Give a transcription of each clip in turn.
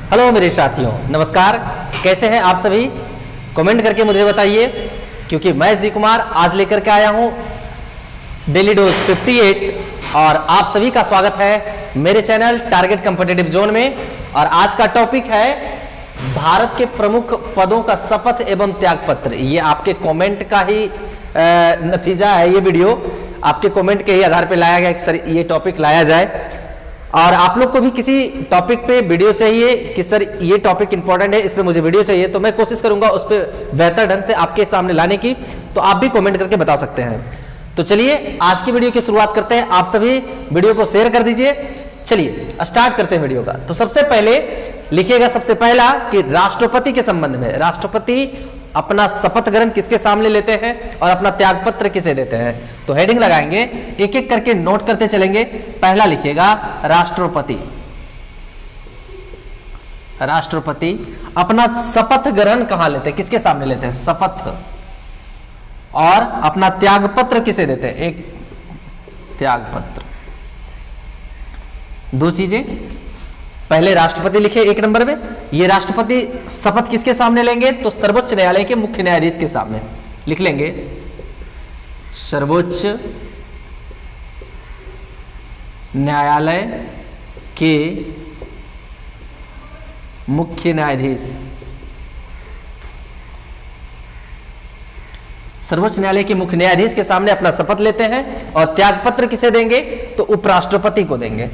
Hello मेरे साथियों, नमस्कार। कैसे हैं आप सभी? कमेंट करके मुझे बताइए, क्योंकि मैं जी कुमार आज लेकर के आया हूं डेली डोज 58 और आप सभी का स्वागत है मेरे चैनल टारगेट कॉम्पिटिटिव जोन में। और आज का टॉपिक है भारत के प्रमुख पदों का शपथ एवं त्यागपत्र। ये आपके कमेंट का ही नतीजा है। ये वीडियो आपके कमेंट के ही आधार पर लाया गया कि सर ये टॉपिक लाया जाए। और आप लोग को भी किसी टॉपिक पे वीडियो चाहिए कि सर ये टॉपिक इंपॉर्टेंट है, इस पे मुझे वीडियो चाहिए, तो मैं कोशिश करूंगा उस पर बेहतर ढंग से आपके सामने लाने की। तो आप भी कमेंट करके बता सकते हैं। तो चलिए आज की वीडियो की शुरुआत करते हैं। आप सभी वीडियो को शेयर कर दीजिए। चलिए स्टार्ट करते हैं वीडियो का। तो सबसे पहले लिखिएगा, सबसे पहला कि राष्ट्रपति के संबंध में, राष्ट्रपति अपना शपथ ग्रहण किसके सामने लेते हैं और अपना त्यागपत्र किसे देते हैं। तो हेडिंग लगाएंगे, एक एक करके नोट करते चलेंगे। पहला लिखिएगा राष्ट्रपति। राष्ट्रपति अपना शपथ ग्रहण कहां लेते हैं, किसके सामने लेते हैं? शपथ। और अपना त्यागपत्र किसे देते हैं? एक त्यागपत्र। दो चीजें। पहले राष्ट्रपति लिखे एक नंबर में। ये राष्ट्रपति शपथ किसके सामने लेंगे? तो सर्वोच्च न्यायालय के मुख्य न्यायाधीश के सामने लिख लेंगे। सर्वोच्च न्यायालय के मुख्य न्यायाधीश। सर्वोच्च न्यायालय के मुख्य न्यायाधीश के सामने अपना शपथ लेते हैं। और त्यागपत्र किसे देंगे? तो उपराष्ट्रपति को देंगे।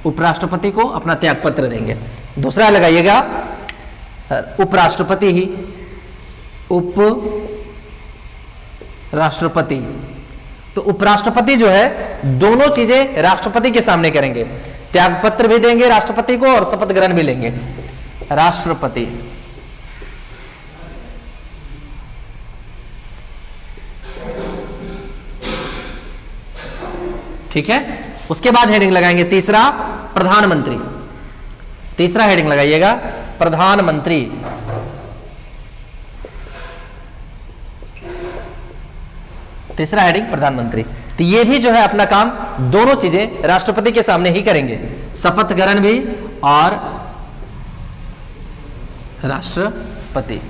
उपराष्ट्रपति को अपना त्यागपत्र देंगे। दूसरा लगाइएगा उपराष्ट्रपति ही, उप राष्ट्रपति। तो उपराष्ट्रपति जो है दोनों चीजें राष्ट्रपति के सामने करेंगे, त्यागपत्र भी देंगे राष्ट्रपति को और शपथ ग्रहण भी लेंगे। राष्ट्रपति ठीक है। उसके बाद हेडिंग लगाएंगे तीसरा प्रधानमंत्री। तीसरा हेडिंग लगाइएगा प्रधानमंत्री। तीसरा हेडिंग प्रधानमंत्री। तो ये भी जो है अपना काम दोनों चीजें राष्ट्रपति के सामने ही करेंगे, शपथ ग्रहण भी और राष्ट्रपति।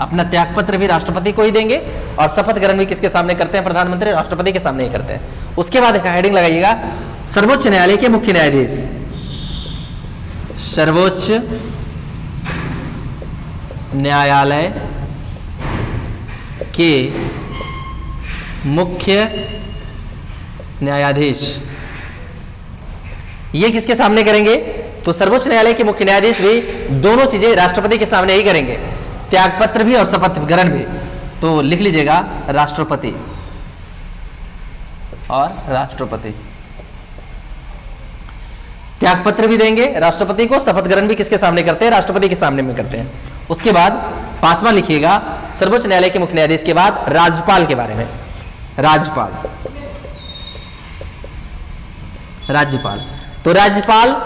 अपना त्यागपत्र भी राष्ट्रपति को ही देंगे और शपथ ग्रहण भी किसके सामने करते हैं? प्रधानमंत्री राष्ट्रपति के सामने ही करते हैं। उसके बाद हेडिंग लगाइएगा सर्वोच्च न्यायालय के मुख्य न्यायाधीश। सर्वोच्च न्यायालय के मुख्य न्यायाधीश। ये किसके सामने करेंगे? तो सर्वोच्च न्यायालय के मुख्य न्यायाधीश भी दोनों चीजें राष्ट्रपति के सामने ही करेंगे, त्यागपत्र भी और शपथ ग्रहण भी। तो लिख लीजिएगा राष्ट्रपति और राष्ट्रपति। त्यागपत्र भी देंगे राष्ट्रपति को, शपथ ग्रहण भी किसके सामने करते हैं? राष्ट्रपति के सामने में करते हैं। उसके बाद पांचवा लिखिएगा सर्वोच्च न्यायालय के मुख्य न्यायाधीश के बाद राज्यपाल के बारे में। राज्यपाल, राज्यपाल। तो राज्यपाल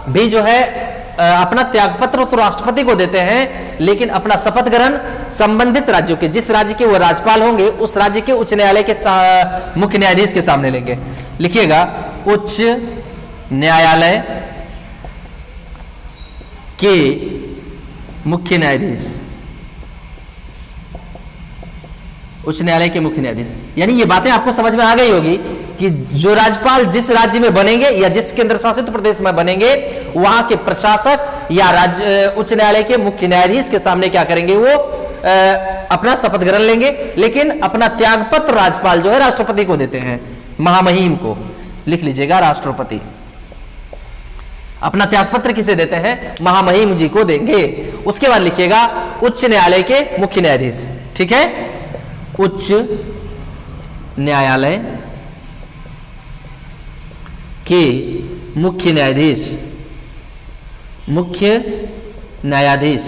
भी जो है अपना त्यागपत्र तो राष्ट्रपति को देते हैं, लेकिन अपना शपथ ग्रहण संबंधित राज्यों के, जिस राज्य के वो राज्यपाल होंगे उस राज्य के उच्च न्यायालय के मुख्य न्यायाधीश के सामने लेंगे। लिखिएगा उच्च न्यायालय के मुख्य न्यायाधीश। उच्च न्यायालय के मुख्य न्यायाधीश, यानी ये बातें आपको समझ में आ गई होगी कि जो राज्यपाल जिस राज्य में बनेंगे या जिस केंद्र शासित प्रदेश में बनेंगे, वहां के प्रशासक या राज्य उच्च न्यायालय के मुख्य न्यायाधीश के सामने क्या करेंगे? वो अपना शपथ ग्रहण लेंगे, लेकिन अपना त्यागपत्र राज्यपाल जो है राष्ट्रपति को देते हैं, महामहिम को। लिख लीजिएगा राष्ट्रपति। अपना त्यागपत्र किसे देते हैं? महामहिम जी को देंगे। उसके बाद लिखिएगा उच्च न्यायालय के मुख्य न्यायाधीश। ठीक है, उच्च न्यायालय के मुख्य न्यायाधीश। मुख्य न्यायाधीश,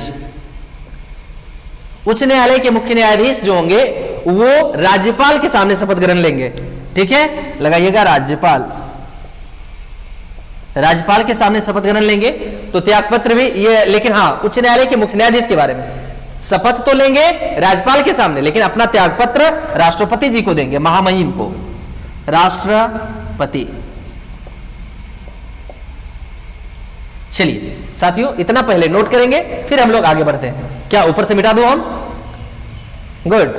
उच्च न्यायालय के मुख्य न्यायाधीश जो होंगे वो राज्यपाल के सामने शपथ ग्रहण लेंगे। ठीक है, लगाइएगा राज्यपाल। राज्यपाल के सामने शपथ ग्रहण लेंगे तो त्यागपत्र भी ये, लेकिन हाँ उच्च न्यायालय के मुख्य न्यायाधीश के बारे में शपथ तो लेंगे राज्यपाल के सामने, लेकिन अपना त्यागपत्र राष्ट्रपति जी को देंगे, महामहिम को। राष्ट्रपति। चलिए साथियों, इतना पहले नोट करेंगे, फिर हम लोग आगे बढ़ते हैं। क्या ऊपर से मिटा दूं हम? गुड।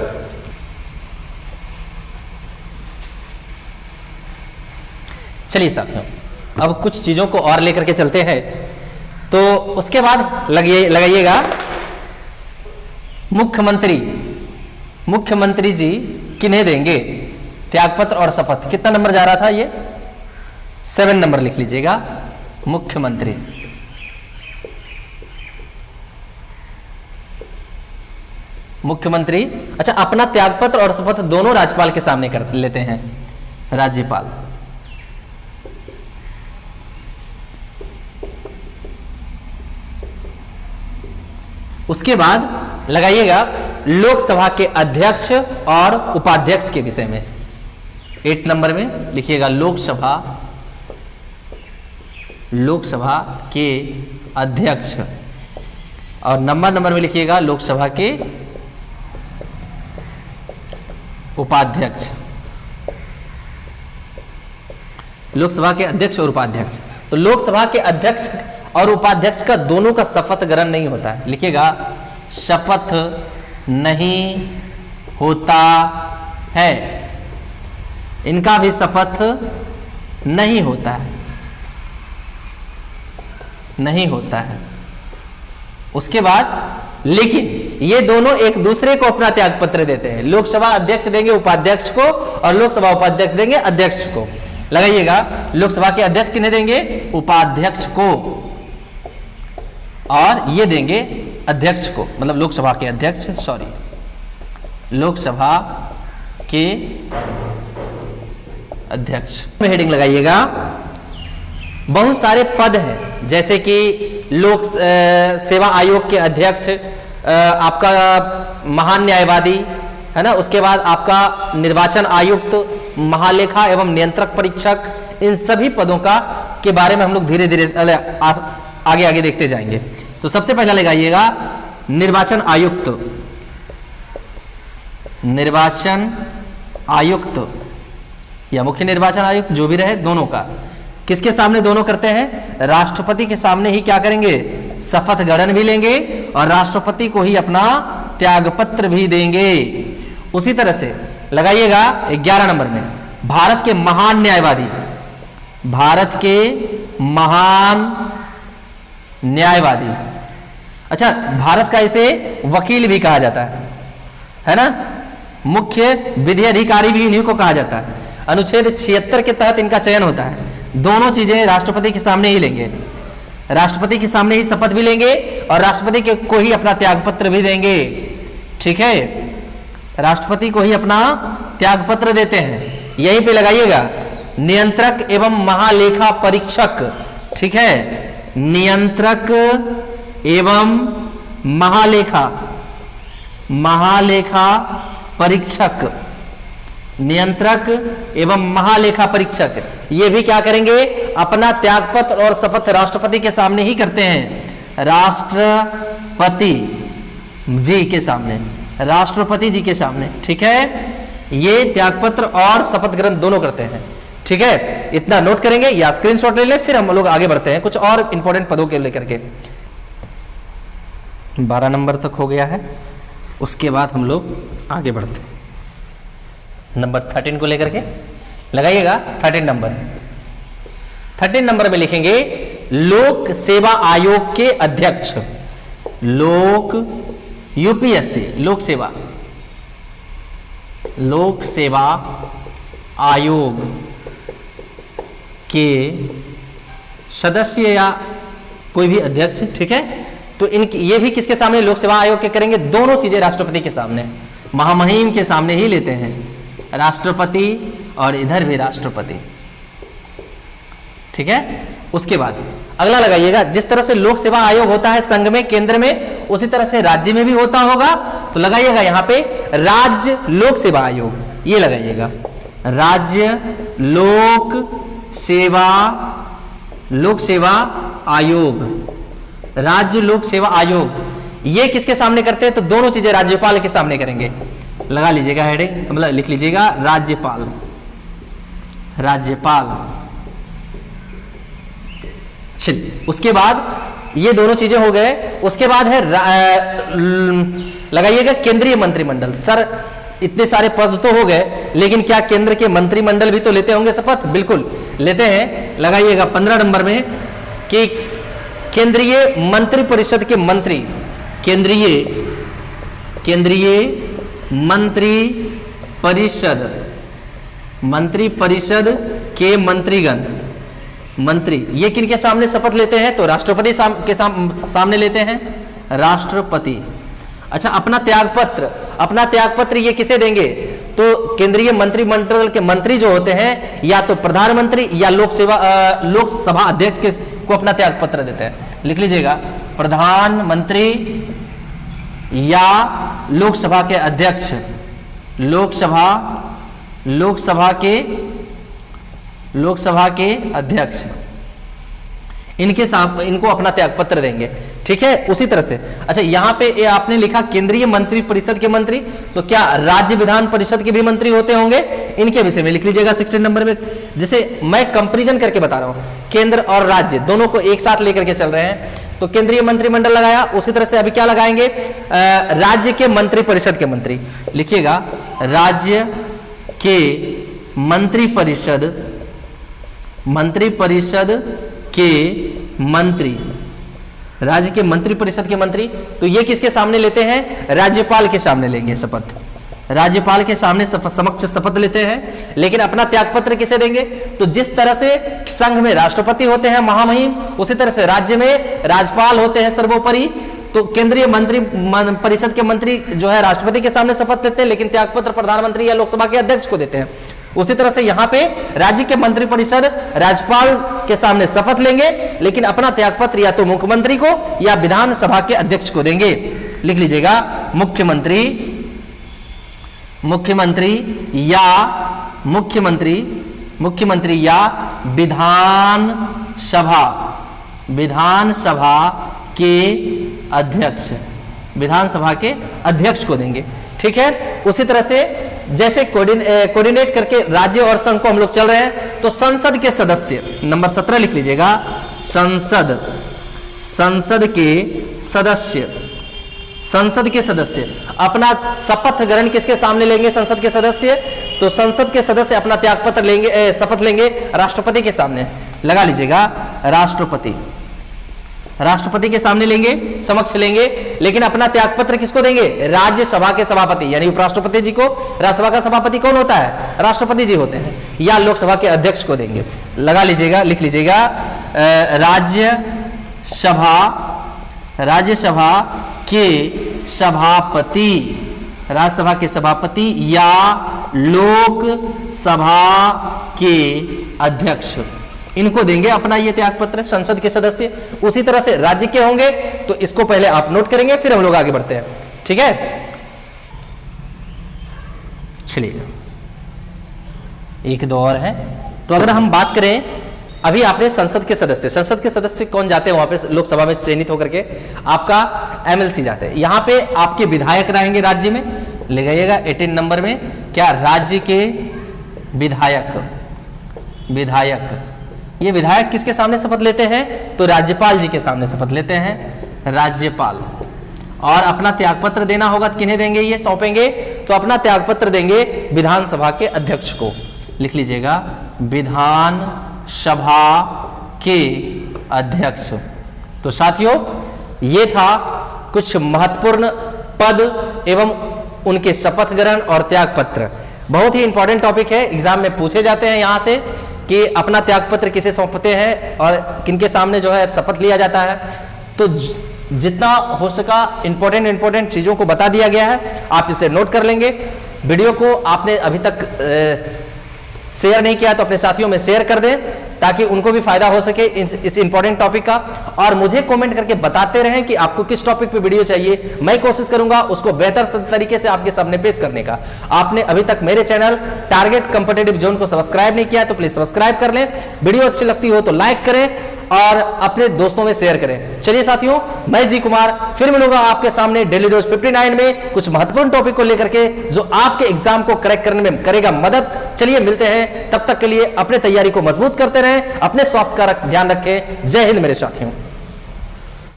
चलिए साथियों, अब कुछ चीजों को और लेकर के चलते हैं। तो उसके बाद लगाइएगा मुख्यमंत्री। मुख्यमंत्री जी किन्हें देंगे त्यागपत्र और शपथ? कितना नंबर जा रहा था ये? 7 नंबर लिख लीजिएगा। मुख्यमंत्री, मुख्यमंत्री। अच्छा, अपना त्यागपत्र और शपथ दोनों राज्यपाल के सामने कर लेते हैं। राज्यपाल, उसके बाद लगाइएगा लोकसभा के अध्यक्ष और उपाध्यक्ष के विषय में। 8 नंबर में लिखिएगा लोकसभा, लोकसभा के अध्यक्ष, और नंबर में लिखिएगा लोकसभा के उपाध्यक्ष। लोकसभा के अध्यक्ष और उपाध्यक्ष। तो लोकसभा के अध्यक्ष और उपाध्यक्ष का दोनों का शपथ ग्रहण नहीं होता है। लिखिएगा शपथ नहीं होता है, इनका भी शपथ नहीं होता है, नहीं होता है। उसके बाद लेकिन ये दोनों एक दूसरे को अपना त्याग पत्र देते हैं। लोकसभा अध्यक्ष देंगे उपाध्यक्ष को और लोकसभा उपाध्यक्ष देंगे अध्यक्ष को। लगाइएगा लोकसभा के अध्यक्ष किन्हें देंगे? उपाध्यक्ष को, और ये देंगे अध्यक्ष को, मतलब लोकसभा के अध्यक्ष, सॉरी, लोकसभा के अध्यक्ष। हेडिंग लगाइएगा। बहुत सारे पद हैं, जैसे कि लोक सेवा आयोग के अध्यक्ष, आपका महान न्यायवादी है ना, उसके बाद आपका निर्वाचन आयुक्त, महालेखा एवं नियंत्रक परीक्षक, इन सभी पदों का के बारे में हम लोग धीरे धीरे आगे आगे देखते जाएंगे। तो सबसे पहला लगाइएगा निर्वाचन आयुक्त। निर्वाचन आयुक्त या मुख्य निर्वाचन आयुक्त, जो भी रहे, दोनों का किसके सामने दोनों करते हैं? राष्ट्रपति के सामने ही क्या करेंगे? शपथ ग्रहण भी लेंगे और राष्ट्रपति को ही अपना त्यागपत्र भी देंगे। उसी तरह से लगाइएगा 11 नंबर में भारत के महान न्यायवादी। भारत के महान न्यायवादी। अच्छा, भारत का इसे वकील भी कहा जाता है ना, मुख्य विधि अधिकारी भी इन्हीं को कहा जाता है। अनुच्छेद 76 के तहत इनका चयन होता है। दोनों चीजें राष्ट्रपति के सामने ही लेंगे, राष्ट्रपति के सामने ही शपथ भी लेंगे और राष्ट्रपति को ही अपना त्यागपत्र भी देंगे। ठीक है, राष्ट्रपति को ही अपना त्यागपत्र देते हैं। यहीं पे लगाइएगा नियंत्रक एवं महालेखा परीक्षक। ठीक है, नियंत्रक एवं महालेखा परीक्षक। नियंत्रक एवं महालेखा परीक्षक ये भी क्या करेंगे? अपना त्यागपत्र और शपथ राष्ट्रपति के सामने ही करते हैं। राष्ट्रपति जी के सामने, राष्ट्रपति जी के सामने। ठीक है, ये त्यागपत्र और शपथ ग्रहण दोनों करते हैं। ठीक है, इतना नोट करेंगे या स्क्रीनशॉट ले लें, फिर हम लोग आगे बढ़ते हैं कुछ और इंपॉर्टेंट पदों के लेकर के। 12 नंबर तक हो गया है, उसके बाद हम लोग आगे बढ़ते हैं नंबर 13 को लेकर के। लगाइएगा 13 नंबर। 13 नंबर में लिखेंगे लोक सेवा आयोग के अध्यक्ष। लोक यूपीएससी लोक सेवा आयोग के सदस्य या कोई भी अध्यक्ष। ठीक है, तो इनकी ये भी किसके सामने? लोक सेवा आयोग के करेंगे। दोनों चीजें राष्ट्रपति के सामने, महामहिम के सामने ही लेते हैं, राष्ट्रपति और इधर भी राष्ट्रपति। ठीक है, उसके बाद अगला लगाइएगा, जिस तरह से लोक सेवा आयोग होता है संघ में, केंद्र में, उसी तरह से राज्य में भी होता होगा। तो लगाइएगा यहां पे राज्य लोक सेवा आयोग, ये लगाइएगा राज्य लोक सेवा आयोग। राज्य लोक सेवा आयोग ये किसके सामने करते हैं? तो दोनों चीजें राज्यपाल के सामने करेंगे। लगा लीजिएगा हेडिंग, मतलब लिख लीजिएगा राज्यपाल। राज्यपाल। चलिए, उसके बाद ये दोनों चीजें हो गए। उसके बाद है लगाइएगा केंद्रीय मंत्रिमंडल। सर इतने सारे पद तो हो गए, लेकिन क्या केंद्र के मंत्रिमंडल भी तो लेते होंगे शपथ? बिल्कुल लेते हैं। लगाइएगा 15 नंबर में कि केंद्रीय मंत्री परिषद के मंत्री, केंद्रीय मंत्री परिषद के मंत्रीगण, मंत्री ये किनके सामने शपथ लेते हैं? तो राष्ट्रपति के सामने लेते हैं, राष्ट्रपति। अच्छा, अपना त्याग पत्र ये किसे देंगे? तो केंद्रीय मंत्रिमंडल के मंत्री जो होते हैं या तो प्रधानमंत्री या लोकसभा अध्यक्ष को अपना त्याग पत्र देते हैं। लिख लीजिएगा, प्रधानमंत्री या लोकसभा के अध्यक्ष, लोकसभा के अध्यक्ष इनको अपना त्याग पत्र देंगे। ठीक है, उसी तरह से। अच्छा, यहां पे आपने लिखा केंद्रीय मंत्री परिषद के मंत्री, तो क्या राज्य विधान परिषद के भी मंत्री होते होंगे? इनके विषय में लिख लीजिएगा 16 नंबर में। जैसे मैं कंपैरिजन करके बता रहा हूं, केंद्र और राज्य दोनों को एक साथ लेकर के चल रहे हैं, तो केंद्रीय मंत्रिमंडल लगाया। उसी तरह से अभी क्या लगाएंगे? राज्य के मंत्री परिषद के मंत्री। लिखिएगा, राज्य के मंत्री परिषद के मंत्री, राज्य के मंत्री परिषद के मंत्री। तो ये किसके सामने लेते हैं? राज्यपाल के सामने लेंगे शपथ, राज्यपाल के सामने समक्ष शपथ लेते हैं। लेकिन अपना त्यागपत्र किसे देंगे? तो जिस तरह से संघ में राष्ट्रपति होते हैं महामहिम, उसी तरह से राज्य में राज्यपाल होते हैं सर्वोपरि। तो केंद्रीय मंत्री परिषद के मंत्री जो है राष्ट्रपति के सामने शपथ लेते हैं, लेकिन त्यागपत्र प्रधानमंत्री या लोकसभा के अध्यक्ष को देते हैं। उसी तरह से यहां पे राज्य के मंत्री परिषद राज्यपाल के सामने शपथ लेंगे, लेकिन अपना त्यागपत्र या तो मुख्यमंत्री को या विधानसभा के अध्यक्ष को देंगे। लिख लीजिएगा, मुख्यमंत्री या विधानसभा के अध्यक्ष, विधानसभा के अध्यक्ष को देंगे। ठीक है, उसी तरह से जैसे कोऑर्डिनेट करके राज्य और संघ को हम लोग चल रहे हैं, तो संसद के सदस्य, नंबर 17 लिख लीजिएगा, संसद के सदस्य अपना शपथ ग्रहण किसके सामने लेंगे? संसद के सदस्य। तो संसद के सदस्य अपना त्यागपत्र लेंगे, शपथ लेंगे राष्ट्रपति के सामने। लगा लीजिएगा, राष्ट्रपति के सामने लेंगे, समक्ष लेंगे, लेकिन अपना त्यागपत्र किसको देंगे? राज्यसभा के सभापति यानी उपराष्ट्रपति जी को। राज्यसभा का सभापति कौन होता है? राष्ट्रपति जी होते हैं। या लोकसभा के अध्यक्ष को देंगे। लगा लीजिएगा, लिख लीजिएगा, राज्यसभा के सभापति या लोकसभा के अध्यक्ष, इनको देंगे अपना ये त्यागपत्र, संसद के सदस्य। उसी तरह से राज्य के होंगे, तो इसको पहले आप नोट करेंगे, फिर हम लोग आगे बढ़ते हैं। ठीक है, चलिए एक दो और है। तो अगर हम बात करें, अभी आपने संसद के सदस्य कौन जाते हैं वहां पे? लोकसभा में चयनित होकर के आपका एमएलसी जाते हैं। यहां पे आपके विधायक रहेंगे राज्य में। ले जाइएगा 18 नंबर में, क्या राज्य के विधायक, ये विधायक किसके सामने शपथ लेते हैं? तो राज्यपाल जी के सामने शपथ लेते हैं, राज्यपाल। और अपना त्यागपत्र देना होगा तो किन्हें देंगे? ये सौंपेंगे। तो अपना त्यागपत्र देंगे विधानसभा के अध्यक्ष को। लिख लीजिएगा, विधानसभा के अध्यक्ष। तो साथियों, ये था कुछ महत्वपूर्ण पद एवं उनके शपथ ग्रहण और त्यागपत्र। बहुत ही इंपॉर्टेंट टॉपिक है, एग्जाम में पूछे जाते हैं यहां से कि अपना त्यागपत्र किसे सौंपते हैं और किनके सामने जो है शपथ लिया जाता है। तो जितना हो सका इंपॉर्टेंट चीजों को बता दिया गया है, आप इसे नोट कर लेंगे। वीडियो को आपने अभी तक शेयर नहीं किया तो अपने साथियों में शेयर कर दें, ताकि उनको भी फायदा हो सके इस इंपॉर्टेंट टॉपिक का। और मुझे कमेंट करके बताते रहें कि आपको किस टॉपिक पे वीडियो चाहिए। मैं कोशिश करूंगा उसको बेहतर तरीके से आपके सामने पेश करने का। आपने अभी तक मेरे चैनल टारगेट कॉम्पिटिटिव जोन को सब्सक्राइब नहीं किया तो प्लीज सब्सक्राइब कर लें। वीडियो अच्छी लगती हो तो लाइक करें और अपने दोस्तों में शेयर करें। चलिए साथियों, मैं जी कुमार फिर मिलूंगा आपके सामने डेली डोज 59 में कुछ महत्वपूर्ण टॉपिक को लेकर के जो आपके एग्जाम को करेक्ट करने में करेगा मदद। चलिए मिलते हैं, तब तक के लिए अपने तैयारी को मजबूत करते रहें, अपने स्वास्थ्य का ध्यान रखें। जय हिंद मेरे साथियों।